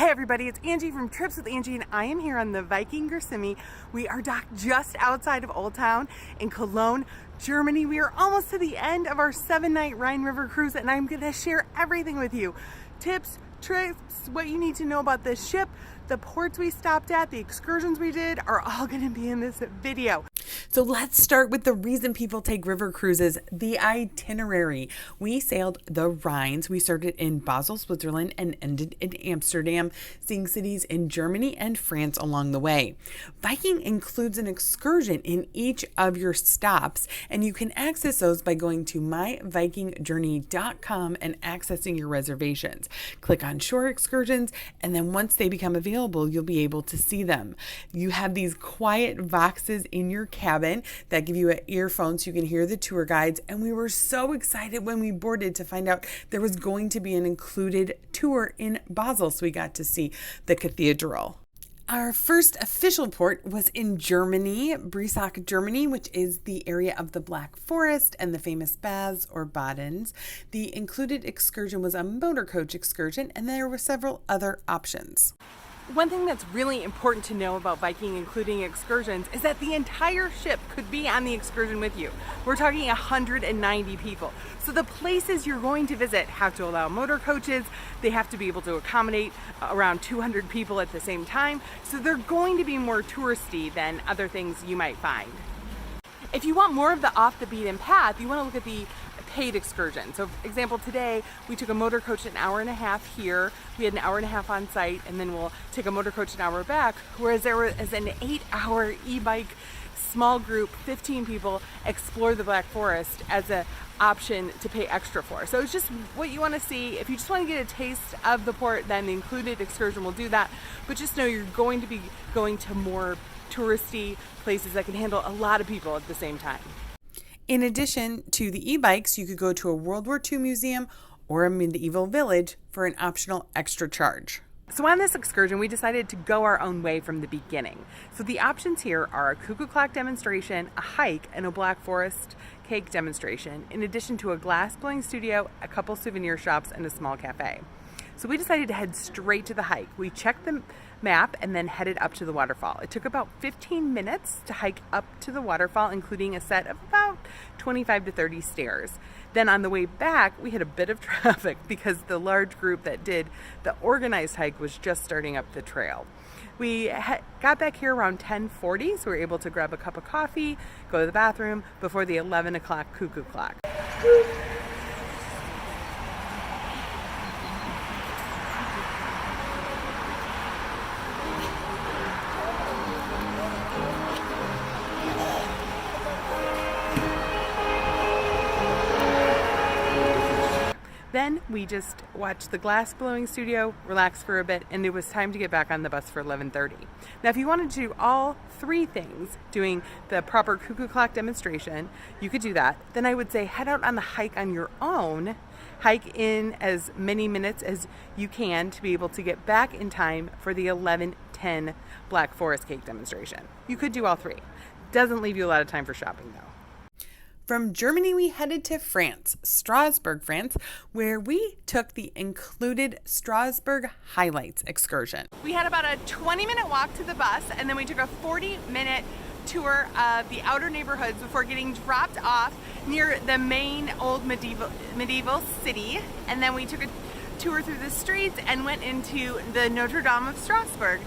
Hey everybody, it's Angie from Trips with Angie, and I am here on the Viking River. We are docked just outside of Old Town in Cologne, Germany. We are almost to the end of our 7-night Rhine River cruise, and I'm going to share everything with you. Tips, tricks, what you need to know about this ship, the ports we stopped at, the excursions we did are all going to be in this video. So let's start with the reason people take river cruises, the itinerary. We sailed the Rhines. We started in Basel, Switzerland, and ended in Amsterdam, seeing cities in Germany and France along the way. Viking includes an excursion in each of your stops, and you can access those by going to myvikingjourney.com and accessing your reservations. Click on shore excursions, and then once they become available, you'll be able to see them. You have these quiet boxes in your cabin that give you an earphone so you can hear the tour guides, and we were so excited when we boarded to find out there was going to be an included tour in Basel, so we got to see the cathedral. Our first official port was in Germany, Breisach, Germany, which is the area of the Black Forest and the famous baths or badens. The included excursion was a motor coach excursion, and there were several other options. One thing that's really important to know about Viking including excursions is that the entire ship could be on the excursion with you. We're talking 190 people. So the places you're going to visit have to allow motor coaches. They have to be able to accommodate around 200 people at the same time. So they're going to be more touristy than other things you might find. If you want more of the off the beaten path, you want to look at the paid excursion. So for example, today we took a motor coach an hour and a half here. We had an hour and a half on site, and then we'll take a motor coach an hour back, whereas there was an 8-hour e-bike small group, 15 people, explore the Black Forest as an option to pay extra for. So it's just what you want to see. If you just want to get a taste of the port, then the included excursion will do that. But just know you're going to be going to more touristy places that can handle a lot of people at the same time. In addition to the e-bikes, you could go to a World War II museum or a medieval village for an optional extra charge. So on this excursion, we decided to go our own way from the beginning. So the options here are a cuckoo clock demonstration, a hike, and a Black Forest cake demonstration, in addition to a glass blowing studio, a couple souvenir shops, and a small cafe. So we decided to head straight to the hike. We checked the map and then headed up to the waterfall. It took about 15 minutes to hike up to the waterfall, including a set of about 25 to 30 stairs. Then on the way back, we had a bit of traffic because the large group that did the organized hike was just starting up the trail. We got back here around 10:40, so we were able to grab a cup of coffee, go to the bathroom before the 11 o'clock cuckoo clock. Then we just watched the glass blowing studio, relaxed for a bit, and it was time to get back on the bus for 11:30. Now, if you wanted to do all three things, doing the proper cuckoo clock demonstration, you could do that. Then I would say head out on the hike on your own, hike in as many minutes as you can to be able to get back in time for the 11:10 Black Forest cake demonstration. You could do all three. Doesn't leave you a lot of time for shopping though. From Germany, we headed to France, Strasbourg, France, where we took the included Strasbourg Highlights excursion. We had about a 20-minute walk to the bus, and then we took a 40-minute tour of the outer neighborhoods before getting dropped off near the main old medieval city. And then we took a tour through the streets and went into the Notre Dame of Strasbourg.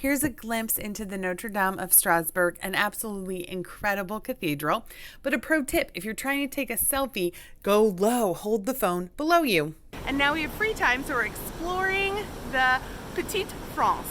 Here's a glimpse into the Notre Dame of Strasbourg, an absolutely incredible cathedral. But a pro tip, if you're trying to take a selfie, go low, hold the phone below you. And now we have free time, so we're exploring the Petite France.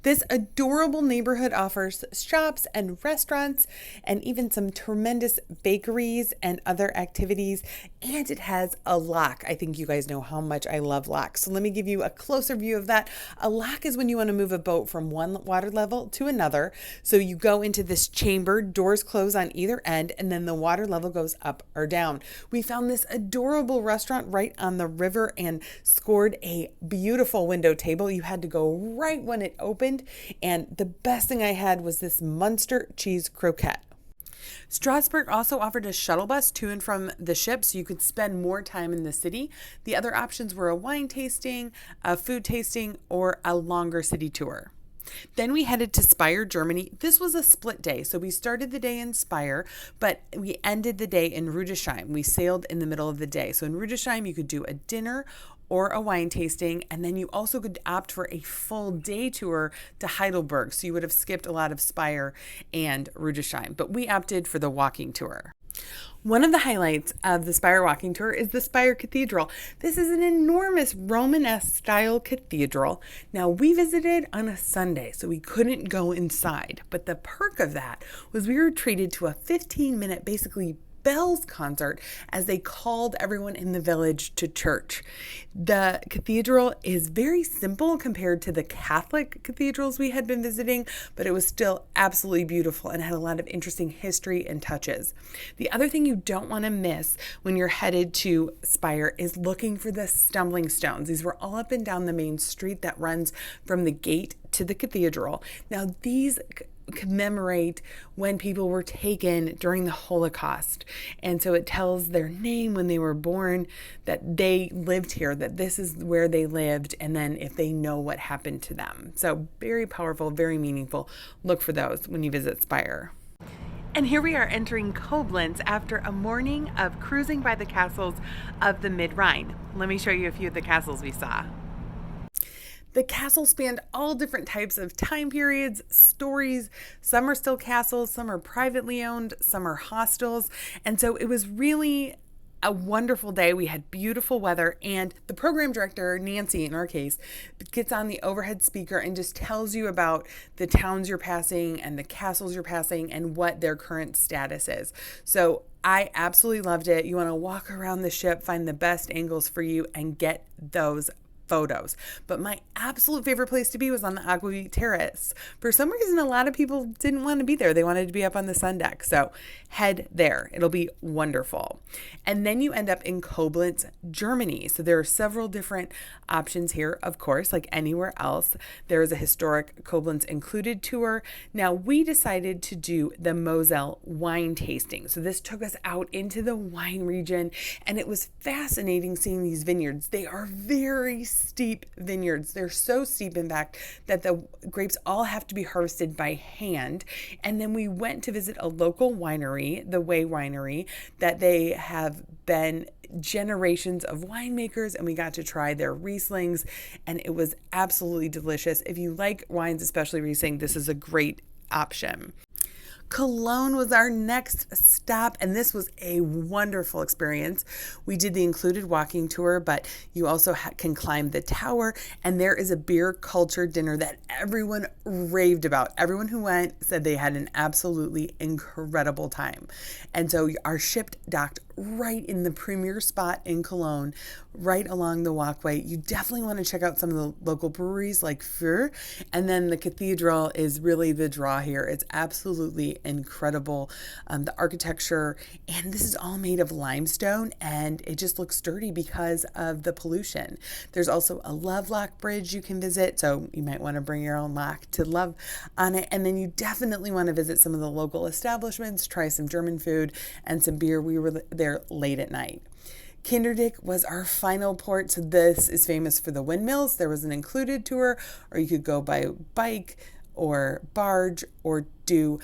This adorable neighborhood offers shops and restaurants and even some tremendous bakeries and other activities. And it has a lock. I think you guys know how much I love locks. So let me give you a closer view of that. A lock is when you want to move a boat from one water level to another. So you go into this chamber, doors close on either end, and then the water level goes up or down. We found this adorable restaurant right on the river and scored a beautiful window table. You had to go right when it opened. And the best thing I had was this Munster cheese croquette. Strasbourg also offered a shuttle bus to and from the ship so you could spend more time in the city. The other options were a wine tasting, a food tasting, or a longer city tour. Then we headed to Speyer, Germany. This was a split day. So we started the day in Speyer, but we ended the day in Rüdesheim. We sailed in the middle of the day. So in Rüdesheim, you could do a dinner or a wine tasting, and then you also could opt for a full day tour to Heidelberg. So you would have skipped a lot of Speyer and Rüdesheim, but we opted for the walking tour. One of the highlights of the Speyer walking tour is the Speyer Cathedral. This is an enormous Romanesque style cathedral. Now, we visited on a Sunday, so we couldn't go inside, but the perk of that was we were treated to a 15-minute, basically bells concert as they called everyone in the village to church. The cathedral is very simple compared to the Catholic cathedrals we had been visiting, but it was still absolutely beautiful and had a lot of interesting history and touches. The other thing you don't want to miss when you're headed to Speyer is looking for the stumbling stones. These were all up and down the main street that runs from the gate to the cathedral. Now, these commemorate when people were taken during the Holocaust. And so it tells their name when they were born, that they lived here, that this is where they lived, and then if they know what happened to them. So very powerful, very meaningful. Look for those when you visit Speyer. And here we are entering Koblenz after a morning of cruising by the castles of the Mid-Rhine. Let me show you a few of the castles we saw. The castle spanned all different types of time periods, stories. Some are still castles, some are privately owned, some are hostels. And so it was really a wonderful day. We had beautiful weather, and the program director, Nancy in our case, gets on the overhead speaker and just tells you about the towns you're passing and the castles you're passing and what their current status is. So I absolutely loved it. You want to walk around the ship, find the best angles for you, and get those photos. But my absolute favorite place to be was on the Aqua Terrace. For some reason, a lot of people didn't want to be there. They wanted to be up on the sun deck. So head there. It'll be wonderful. And then you end up in Koblenz, Germany. So there are several different options here, of course, like anywhere else. There is a historic Koblenz included tour. Now, we decided to do the Moselle wine tasting. So this took us out into the wine region, and it was fascinating seeing these vineyards. They are very steep vineyards. They're so steep, in fact, that the grapes all have to be harvested by hand. And then we went to visit a local winery, the Way Winery, that they have been generations of winemakers, and we got to try their Rieslings, and it was absolutely delicious. If you like wines, especially Riesling, this is a great option. Cologne was our next stop, and this was a wonderful experience. We did the included walking tour, but you also can climb the tower, and there is a beer culture dinner that everyone raved about. Everyone who went said they had an absolutely incredible time. And so our ship docked right in the premier spot in Cologne, right along the walkway. You definitely want to check out some of the local breweries like Für, and then the cathedral is really the draw here. It's absolutely incredible, the architecture, and this is all made of limestone, and it just looks sturdy because of the pollution. There's also a love lock bridge you can visit, so you might want to bring your own lock to love on it. And then you definitely want to visit some of the local establishments, try some German food and some beer. We were there late at night. Kindredick was our final port. So this is famous for the windmills. There was an included tour, or you could go by bike or barge or do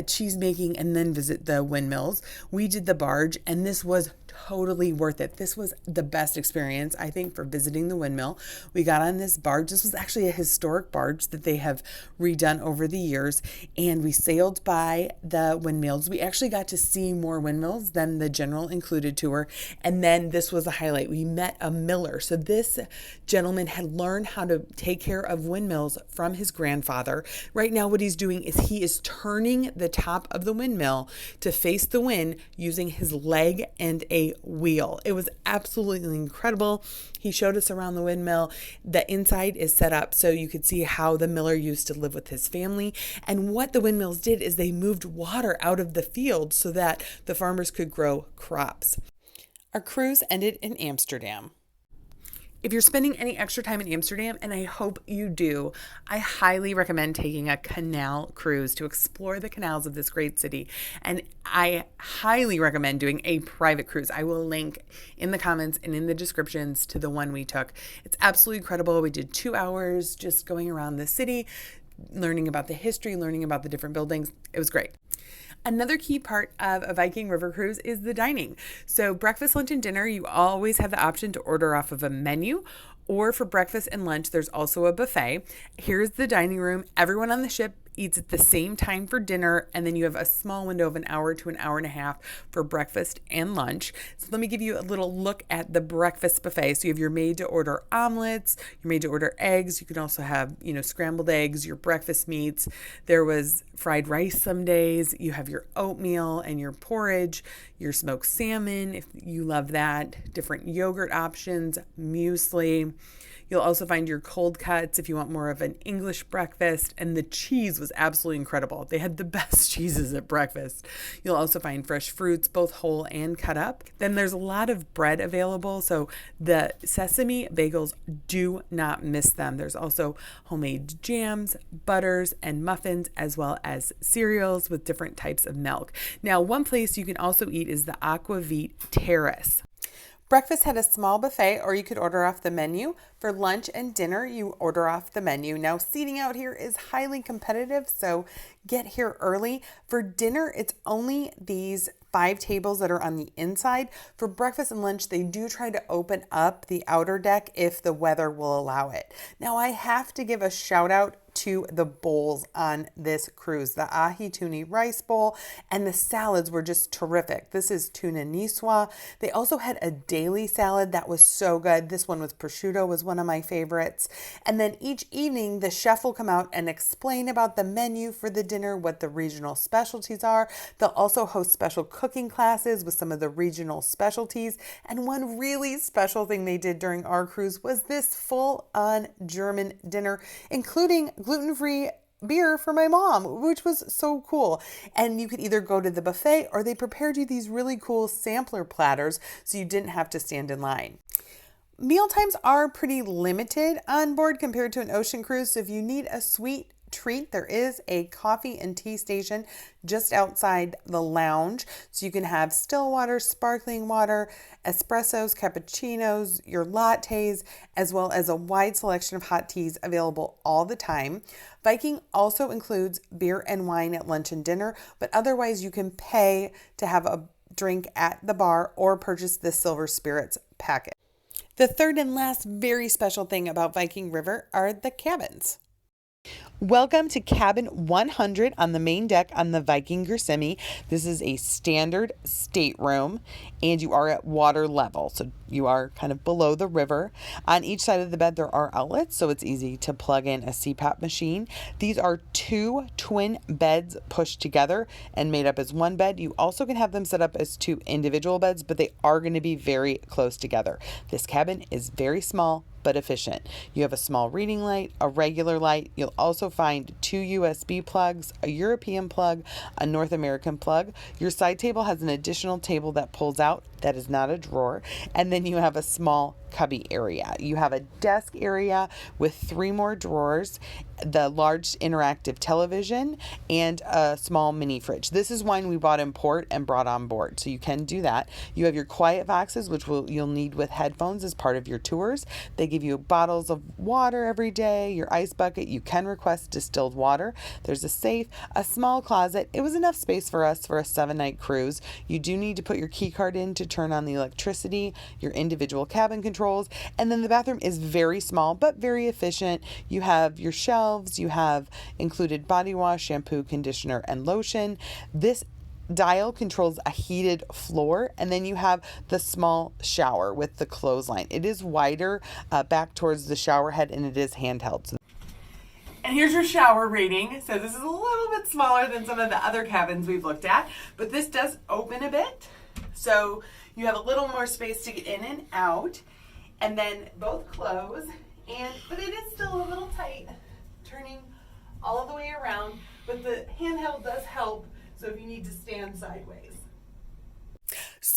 cheese making and then visit the windmills. We did the barge, and this was totally worth it. This was the best experience, I think, for visiting the windmill. We got on this barge. This was actually a historic barge that they have redone over the years, and we sailed by the windmills. We actually got to see more windmills than the general included tour, and then this was a highlight. We met a miller. So this gentleman had learned how to take care of windmills from his grandfather. Right now, what he's doing is he is turning the top of the windmill to face the wind using his leg and a wheel. It was absolutely incredible. He showed us around the windmill. The inside is set up so you could see how the miller used to live with his family. And what the windmills did is they moved water out of the field so that the farmers could grow crops. Our cruise ended in Amsterdam. If you're spending any extra time in Amsterdam, and I hope you do, I highly recommend taking a canal cruise to explore the canals of this great city. And I highly recommend doing a private cruise. I will link in the comments and in the descriptions to the one we took. It's absolutely incredible. We did 2 hours just going around the city, learning about the history, learning about the different buildings. It was great. Another key part of a Viking River cruise is the dining. So breakfast, lunch, and dinner, you always have the option to order off of a menu, or for breakfast and lunch, there's also a buffet. Here's the dining room. Everyone on the ship eats at the same time for dinner, and then you have a small window of an hour to an hour and a half for breakfast and lunch. So let me give you a little look at the breakfast buffet. So you have your made-to-order omelets, your made-to-order eggs. You can also have, scrambled eggs, your breakfast meats. There was fried rice some days. You have your oatmeal and your porridge, your smoked salmon, if you love that, different yogurt options, muesli. You'll also find your cold cuts if you want more of an English breakfast, and the cheese was absolutely incredible. They had the best cheeses at breakfast. You'll also find fresh fruits, both whole and cut up. Then there's a lot of bread available, so the sesame bagels, do not miss them. There's also homemade jams, butters, and muffins, as well as cereals with different types of milk. Now, one place you can also eat is the Aquavit Terrace. Breakfast had a small buffet, or you could order off the menu. For lunch and dinner, you order off the menu. Now, seating out here is highly competitive, so get here early. For dinner, it's only these 5 tables that are on the inside. For breakfast and lunch, they do try to open up the outer deck if the weather will allow it. Now, I have to give a shout out to the bowls on this cruise. The ahi tuna rice bowl and the salads were just terrific. This is tuna niswa. They also had a daily salad that was so good. This one with prosciutto was one of my favorites. And then each evening, the chef will come out and explain about the menu for the dinner, what the regional specialties are. They'll also host special cooking classes with some of the regional specialties. And one really special thing they did during our cruise was this full-on German dinner, including gluten-free beer for my mom, which was so cool. And you could either go to the buffet, or they prepared you these really cool sampler platters so you didn't have to stand in line. Meal times are pretty limited on board compared to an ocean cruise. So if you need a sweet treat, there is a coffee and tea station just outside the lounge. So you can have still water, sparkling water, espressos, cappuccinos, your lattes, as well as a wide selection of hot teas available all the time. Viking also includes beer and wine at lunch and dinner, but otherwise you can pay to have a drink at the bar or purchase the Silver Spirits packet. The third and last very special thing about Viking River are the cabins. Welcome to cabin 100 on the main deck on the Viking River. This is a standard stateroom, and you are at water level, so you are kind of below the river. On each side of the bed there are outlets, so it's easy to plug in a CPAP machine. These are 2 twin beds pushed together and made up as one bed. You also can have them set up as 2 individual beds, but they are going to be very close together. This cabin is very small but efficient. You have a small reading light, a regular light. You'll also find 2 USB plugs, a European plug, a North American plug. Your side table has an additional table that pulls out. That is not a drawer. And then you have a small cubby area. You have a desk area with 3 more drawers, the large interactive television, and a small mini fridge. This is wine we bought in port and brought on board, so you can do that. You have your quiet boxes, which you'll need with headphones as part of your tours. They give you bottles of water every day, your ice bucket. You can request distilled water. There's a safe, a small closet. It was enough space for us for a 7-night cruise. You do need to put your key card in to turn on the electricity, your individual cabin controls, and then the bathroom is very small but very efficient. You have your shelves, you have included body wash, shampoo, conditioner, and lotion. This dial controls a heated floor, and then you have the small shower with the clothesline. It is wider back towards the shower head, and it is handheld. And here's your shower rating. So this is a little bit smaller than some of the other cabins we've looked at, but this does open a bit. So you have a little more space to get in and out, and then both close, but it is still a little tight, turning all the way around, but the handheld does help, so if you need to stand sideways.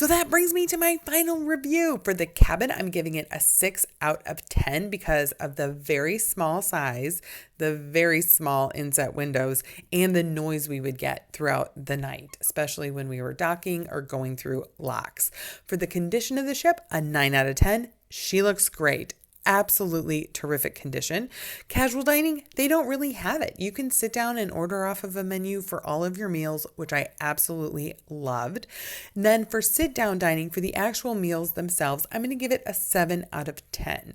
So that brings me to my final review. For the cabin, I'm giving it a 6 out of 10 because of the very small size, the very small inset windows, and the noise we would get throughout the night, especially when we were docking or going through locks. For the condition of the ship, a 9 out of 10. She looks great. Absolutely terrific condition. Casual dining, they don't really have it. You can sit down and order off of a menu for all of your meals, which I absolutely loved. And then for sit down dining, for the actual meals themselves, I'm going to give it a 7 out of 10.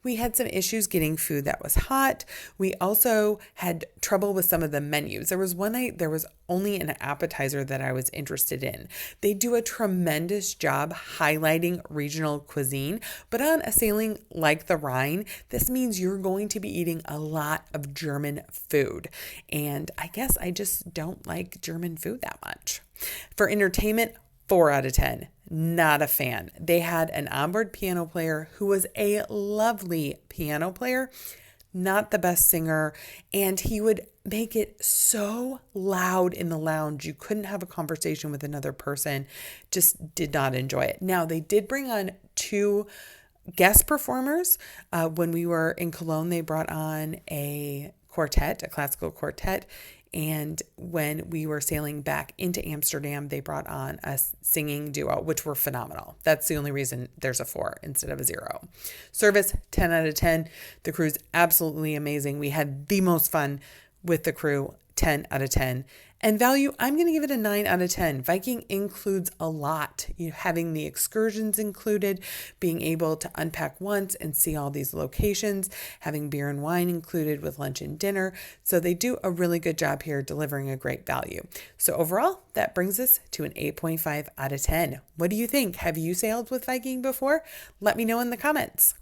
We had some issues getting food that was hot. We also had trouble with some of the menus. There was one night there was only an appetizer that I was interested in. They do a tremendous job highlighting regional cuisine, but on a sailing like the Rhine, this means you're going to be eating a lot of German food. And I guess I just don't like German food that much. For entertainment, 4 out of 10. Not a fan. They had an onboard piano player who was a lovely piano player, not the best singer, and he would make it so loud in the lounge. You couldn't have a conversation with another person. Just did not enjoy it. Now, they did bring on 2 guest performers. When we were in Cologne, they brought on a quartet, a classical quartet. And when we were sailing back into Amsterdam, they brought on a singing duo, which were phenomenal. That's the only reason there's a 4 instead of a 0. Service, 10 out of 10. The crew's absolutely amazing. We had the most fun with the crew, 10 out of 10. And value, I'm going to give it a 9 out of 10. Viking includes a lot. Having the excursions included, being able to unpack once and see all these locations, having beer and wine included with lunch and dinner. So they do a really good job here delivering a great value. So overall, that brings us to an 8.5 out of 10. What do you think? Have you sailed with Viking before? Let me know in the comments.